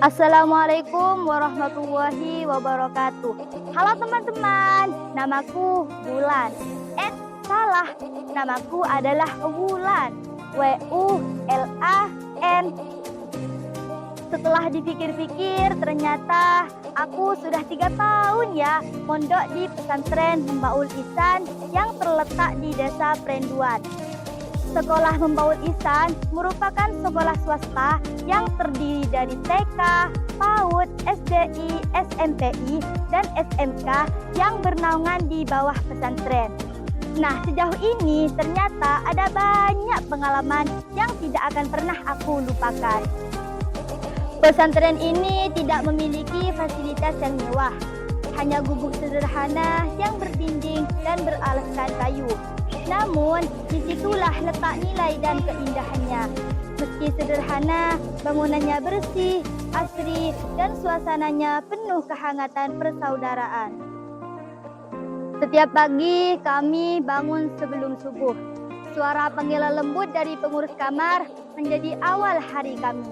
Assalamualaikum warahmatullahi wabarakatuh. Halo teman-teman, namaku Wulan. Salah, namaku adalah Wulan. WULAN. Setelah dipikir-pikir, ternyata aku sudah 3 tahun ya mondok di pesantren Membaul Ihsan yang terletak di Desa Prenduan. Sekolah Membaul Ihsan merupakan sekolah swasta yang terdiri dari TK, PAUD, SDI, SMPI, dan SMK yang bernaungan di bawah pesantren. Nah, sejauh ini ternyata ada banyak pengalaman yang tidak akan pernah aku lupakan. Pesantren ini tidak memiliki fasilitas yang mewah, hanya gubuk sederhana yang berdinding dan beralaskan kayu. Namun, disitulah letak nilai dan keindahannya. Meski sederhana, bangunannya bersih, asri, dan suasananya penuh kehangatan persaudaraan. Setiap pagi kami bangun sebelum subuh. Suara panggilan lembut dari pengurus kamar menjadi awal hari kami.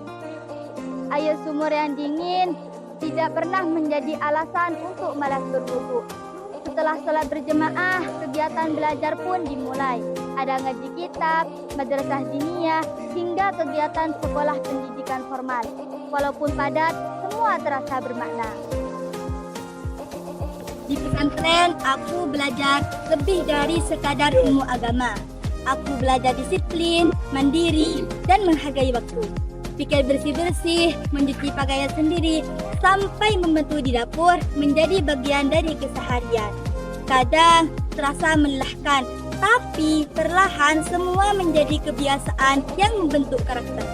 Air sumur yang dingin tidak pernah menjadi alasan untuk malas berwudu. Setelah sholat berjemaah, kegiatan belajar pun dimulai. Ada ngaji kitab, madrasah diniyah, hingga kegiatan sekolah pendidikan formal. Walaupun padat, semua terasa bermakna. Di pesantren, aku belajar lebih dari sekadar ilmu agama. Aku belajar disiplin, mandiri, dan menghargai waktu. Pikir bersih-bersih, mencuci pakaian sendiri, sampai membantu di dapur menjadi bagian dari keseharian. Kadang terasa melelahkan, tapi perlahan semua menjadi kebiasaan yang membentuk karakter.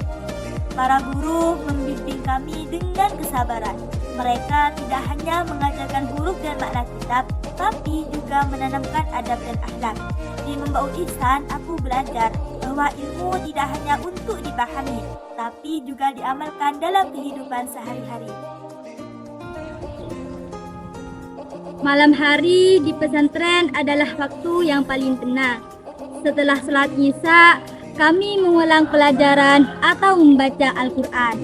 Para guru membimbing kami dengan kesabaran. Mereka tidak hanya mengajarkan huruf dan makna kitab, tapi juga menanamkan adab dan akhlak. Di Membaul Ihsan, aku belajar bahwa ilmu tidak hanya untuk dipahami, tapi juga diamalkan dalam kehidupan sehari-hari. Malam hari di pesantren adalah waktu yang paling tenang. Setelah sholat Isya, kami mengulang pelajaran atau membaca Al-Quran.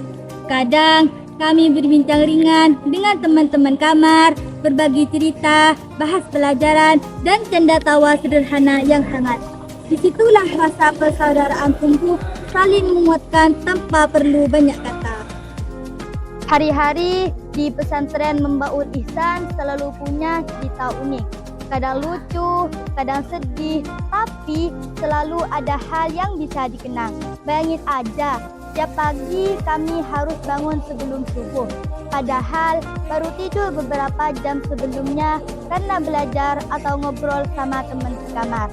Kadang kami berbincang ringan dengan teman-teman kamar, berbagi cerita, bahas pelajaran, dan canda tawa sederhana yang hangat. Disitulah rasa persaudaraan tumbuh, saling menguatkan tanpa perlu banyak kata. Hari-hari di pesantren Membaul Ihsan selalu punya cerita unik. Kadang lucu, kadang sedih, tapi selalu ada hal yang bisa dikenang. Bayangin aja, setiap pagi kami harus bangun sebelum subuh. Padahal baru tidur beberapa jam sebelumnya karena belajar atau ngobrol sama teman sekamar.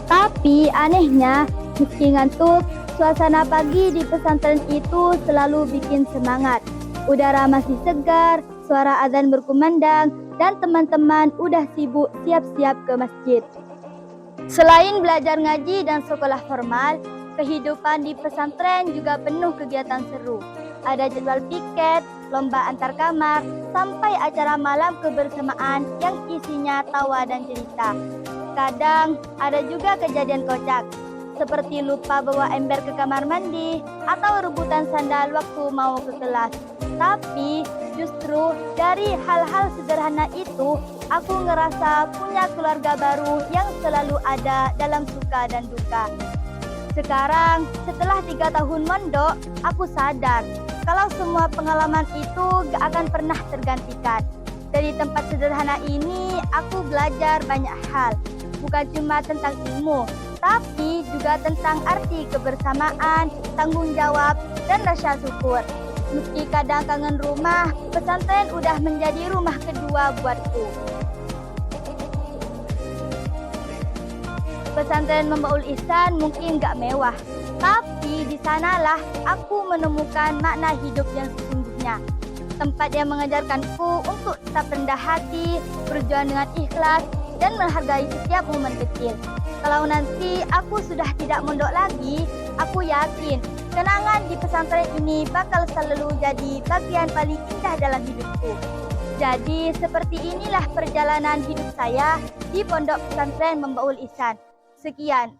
Tapi anehnya, meski ngantuk, suasana pagi di pesantren itu selalu bikin semangat. Udara masih segar, suara azan berkumandang, dan teman-teman udah sibuk siap-siap ke masjid. Selain belajar ngaji dan sekolah formal, kehidupan di pesantren juga penuh kegiatan seru. Ada jadwal piket, lomba antar kamar, sampai acara malam kebersamaan yang isinya tawa dan cerita. Kadang ada juga kejadian kocak, seperti lupa bawa ember ke kamar mandi atau rebutan sandal waktu mau ke kelas. Tapi justru dari hal-hal sederhana itu, aku ngerasa punya keluarga baru yang selalu ada dalam suka dan duka. Sekarang, setelah 3 tahun mondok, aku sadar kalau semua pengalaman itu gak akan pernah tergantikan. Dari tempat sederhana ini, aku belajar banyak hal. Bukan cuma tentang ilmu, tapi juga tentang arti kebersamaan, tanggung jawab, dan rasa syukur. Meski kadang kangen rumah, pesantren udah menjadi rumah kedua buatku. Pesantren Membaul Ihsan mungkin gak mewah, tapi di sanalah aku menemukan makna hidup yang sesungguhnya. Tempat yang mengajarkanku untuk tetap rendah hati, berjuang dengan ikhlas, dan menghargai setiap momen kecil. Kalau nanti aku sudah tidak mondok lagi, aku yakin kenangan di pesantren ini bakal selalu jadi bagian paling indah dalam hidupku. Jadi seperti inilah perjalanan hidup saya di Pondok Pesantren Membaul Ihsan. Sekian.